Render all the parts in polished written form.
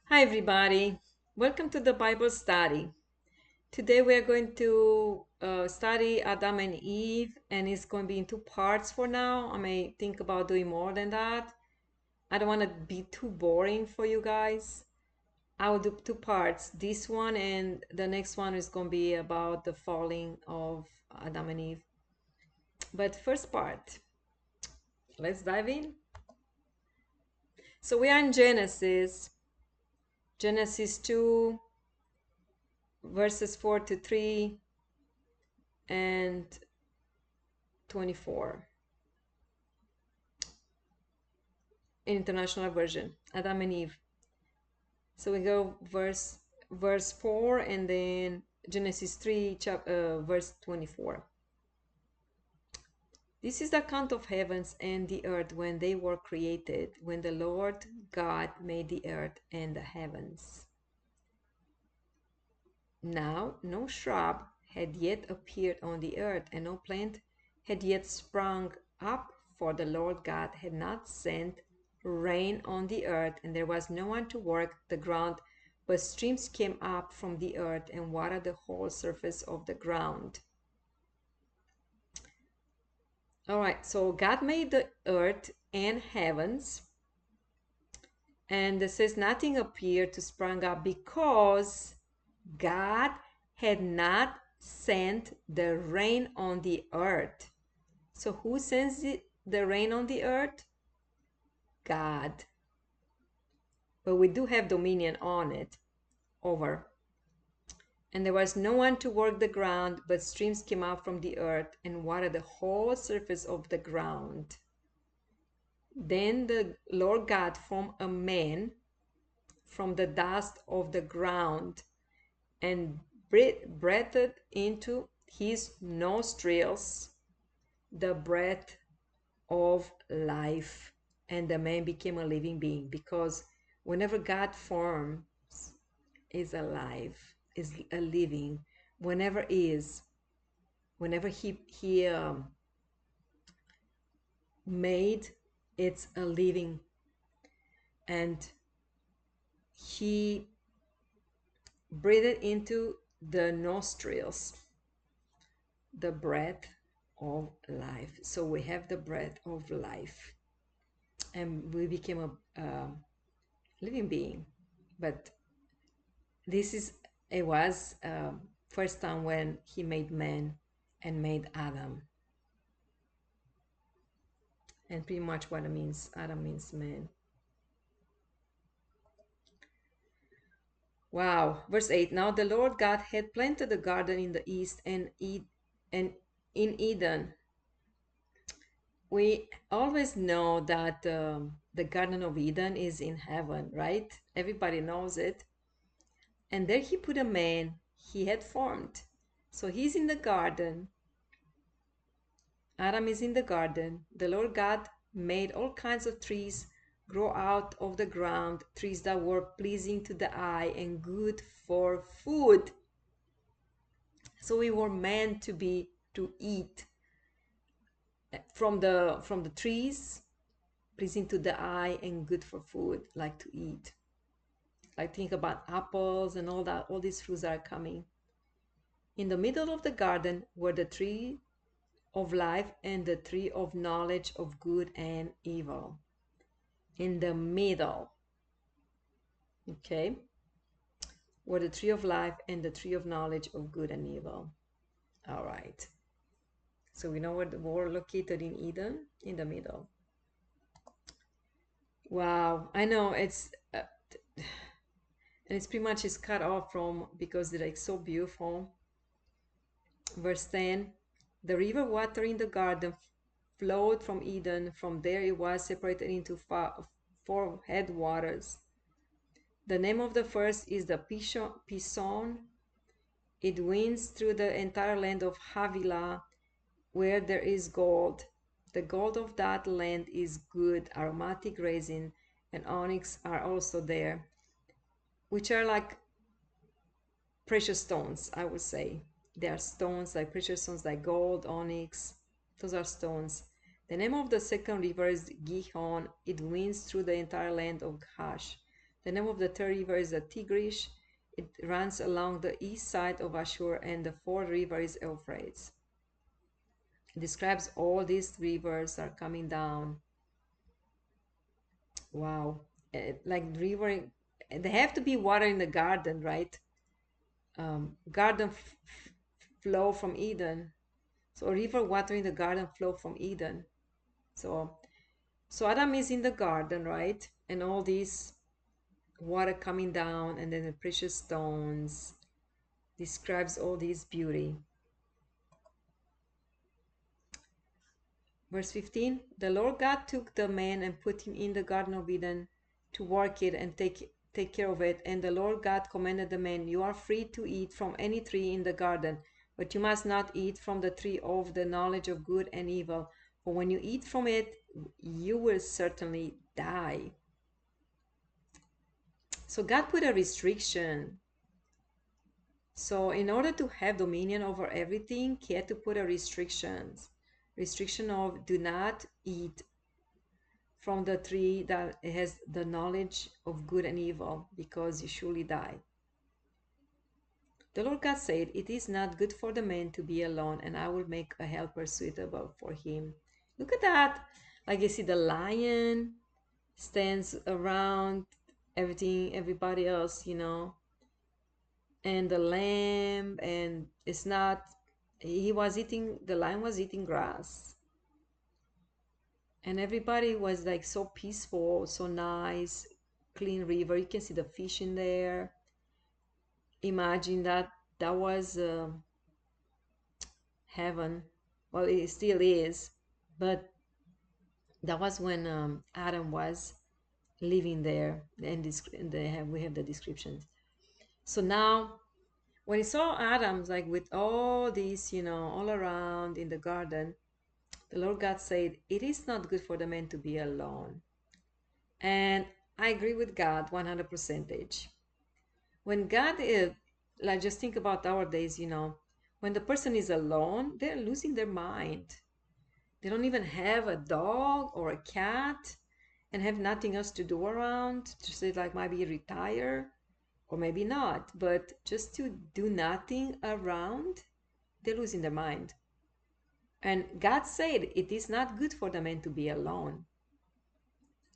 Hi, everybody. Welcome to the Bible study. Today we are going to study Adam and Eve, and it's going to be in two parts for now. I may think about doing more than that. I don't want to be too boring for you guys. I will do two parts. This one and the next one is going to be about the falling of Adam and Eve. But first part, let's dive in. So we are in Genesis 2, verses 4 to 3 and 24. International Version, Adam and Eve. So we go verse 4 and then Genesis 3 verse 24. This is the account of heavens and the earth when they were created, when the Lord God made the earth and the heavens. Now no shrub had yet appeared on the earth, and no plant had yet sprung up, for the Lord God had not sent rain on the earth, and there was no one to work the ground, but streams came up from the earth and watered the whole surface of the ground. All right, so God made the earth and heavens, and it says nothing appeared to sprung up because God had not sent the rain on the earth. So who sends the rain on the earth? God. But we do have dominion on it, over. And there was no one to work the ground, but streams came out from the earth and watered the whole surface of the ground. Then the Lord God formed a man from the dust of the ground and breathed into his nostrils the breath of life, and the man became a living being. Because whenever God forms, is alive, is a living. Whenever he made, it's a living, and he breathed into the nostrils the breath of life. So we have the breath of life, and we became a living being. But this is it was first time when he made man and made Adam, and pretty much what it means. Adam means man. Wow. Verse 8. Now the Lord God had planted a garden in the east and in Eden. We always know that the Garden of Eden is in heaven, right? Everybody knows it. And there he put a man he had formed. So he's in the garden. Adam is in the garden. The Lord God made all kinds of trees grow out of the ground, trees that were pleasing to the eye and good for food. So we were meant to eat from the trees, pleasing to the eye and good for food, like to eat. Like think about apples and all that, all these fruits are coming. In the middle of the garden were the tree of life and the tree of knowledge of good and evil. In the middle, okay, were the tree of life and the tree of knowledge of good and evil. All right. So we know where we're located in Eden, in the middle. Wow, I know and it's pretty much is cut off from because they're like so beautiful. Verse 10, the river water in the garden flowed from Eden. From there it was separated into four headwaters. The name of the first is the Pison. It winds through the entire land of Havilah, where there is gold. The gold of that land is good. Aromatic resin and onyx are also there, which are like precious stones, I would say. They are stones like precious stones like gold, onyx. Those are stones. The name of the second river is Gihon. It winds through the entire land of Gash. The name of the third river is the Tigris. It runs along the east side of Ashur, and the fourth river is Euphrates. It describes all these rivers are coming down. Wow. Like river, they have to be water in the garden, right? Garden flow from Eden. So river water in the garden flow from Eden. So so Adam is in the garden, right? And all these water coming down, and then the precious stones describes all this beauty. Verse 15, the Lord God took the man and put him in the Garden of Eden to work it and take care of it. And the Lord God commanded the man, you are free to eat from any tree in the garden, but you must not eat from the tree of the knowledge of good and evil. For when you eat from it, you will certainly die. So God put a restriction. So in order to have dominion over everything, he had to put a restriction of do not eat from the tree that has the knowledge of good and evil, because you surely die. The Lord God said, it is not good for the man to be alone, and I will make a helper suitable for him. Look at that. Like you see the lion stands around everybody else, and the lamb, and it's not, the lion was eating grass, and everybody was like so peaceful, so nice, clean river. You can see the fish in there. Imagine that was heaven. Well, it still is, but that was when Adam was living there, and we have the descriptions. So now when he saw Adam's like with all these, all around in the garden, the Lord God said, it is not good for the man to be alone. And I agree with God 100%. When God is, like, just think about our days, when the person is alone, they're losing their mind. They don't even have a dog or a cat and have nothing else to do around. Just say, like, maybe retire or maybe not, but just to do nothing around, they're losing their mind. And God said, it is not good for the man to be alone.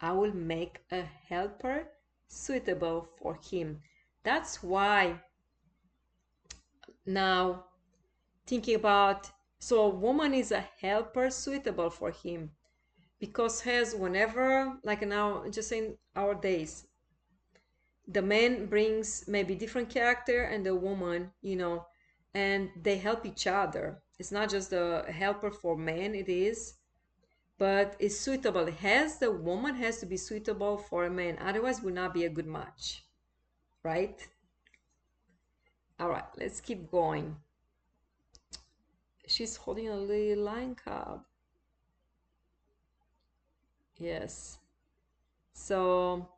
I will make a helper suitable for him. That's why now thinking about, so a woman is a helper suitable for him, because has whenever, like now, just in our days, the man brings maybe different character and the woman, and they help each other. It's not just a helper for men, it is, but it's suitable. The woman has to be suitable for a man, otherwise would not be a good match, right? All right, let's keep going. She's holding a little lion cub. Yes. So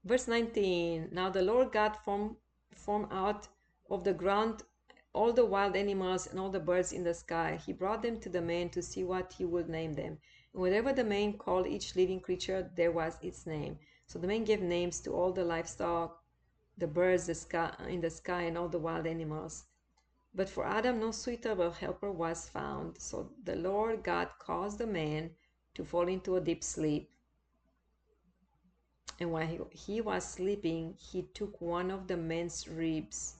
verse 19, now the Lord God formed out of the ground all the wild animals and all the birds in the sky. He brought them to the man to see what he would name them. And whatever the man called each living creature, there was its name. So the man gave names to all the livestock, the birds in the sky, and all the wild animals. But for Adam no suitable helper was found. So the Lord God caused the man to fall into a deep sleep. And while he was sleeping, he took one of the man's ribs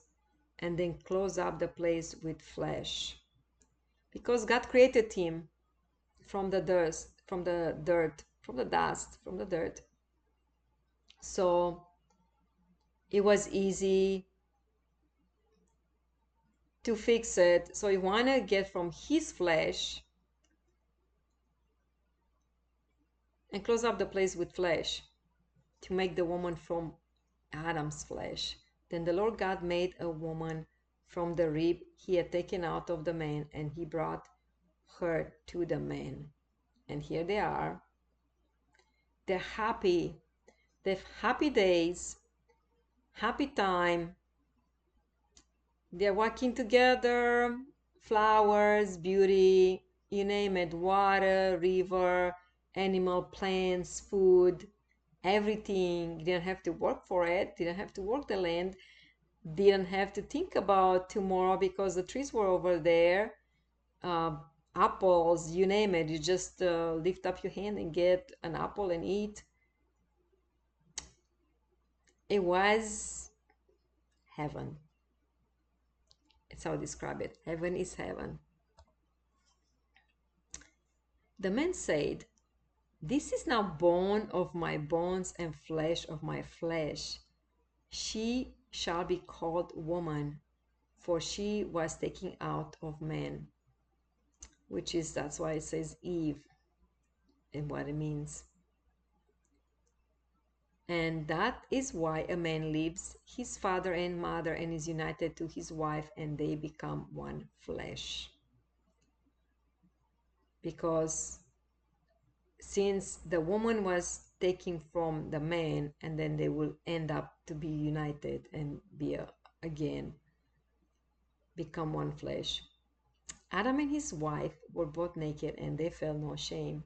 and then closed up the place with flesh. Because God created him from the dust, from the dirt, from the dust, from the dirt. So it was easy to fix it. So he wanted to get from his flesh and close up the place with flesh to make the woman from Adam's flesh. Then the Lord God made a woman from the rib he had taken out of the man, and he brought her to the man. And here they are. They're happy. They've happy days, happy time. They're walking together, flowers, beauty, you name it, water, river, animal, plants, food, everything. Didn't have to work for it, didn't have to work the land, didn't have to think about tomorrow because the trees were over there. Uh, Apples, you name it, you just lift up your hand and get an apple and eat. It was heaven. That's how I describe it. Heaven is heaven. The man said, "This is now bone of my bones and flesh of my flesh. She shall be called woman, for she was taken out of man," which is, that's why it says Eve and what it means. And that is why a man leaves his father and mother and is united to his wife, and they become one flesh. Because since the woman was taken from the man, and then they will end up to be united and again become one flesh. Adam and his wife were both naked and they felt no shame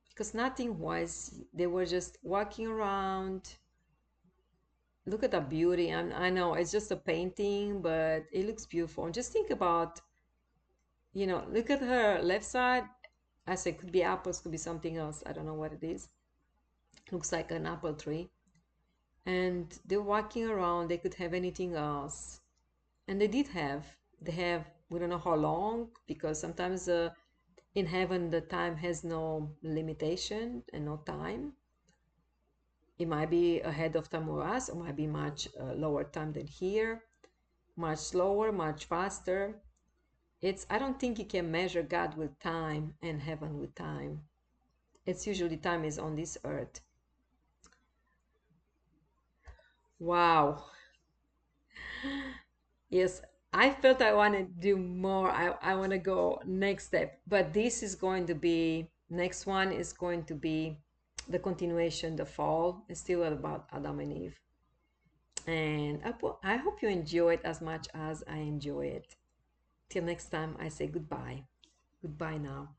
because nothing was, they were just walking around. Look at the beauty. I know it's just a painting, but it looks beautiful. And just think about, look at her left side. I say could be apples, could be something else. I don't know what it is. Looks like an apple tree. And they're walking around. They could have anything else. And they have, we don't know how long, because sometimes in heaven the time has no limitation and no time. It might be ahead of time for us, or might be much lower time than here, much slower, much faster. I don't think you can measure God with time and heaven with time. It's usually time is on this earth. Wow. Yes, I felt I want to do more. I want to go next step, but this is going to be, next one is going to be the continuation, the fall. It's still about Adam and Eve. And I hope you enjoy it as much as I enjoy it. Till next time, I say goodbye. Goodbye now.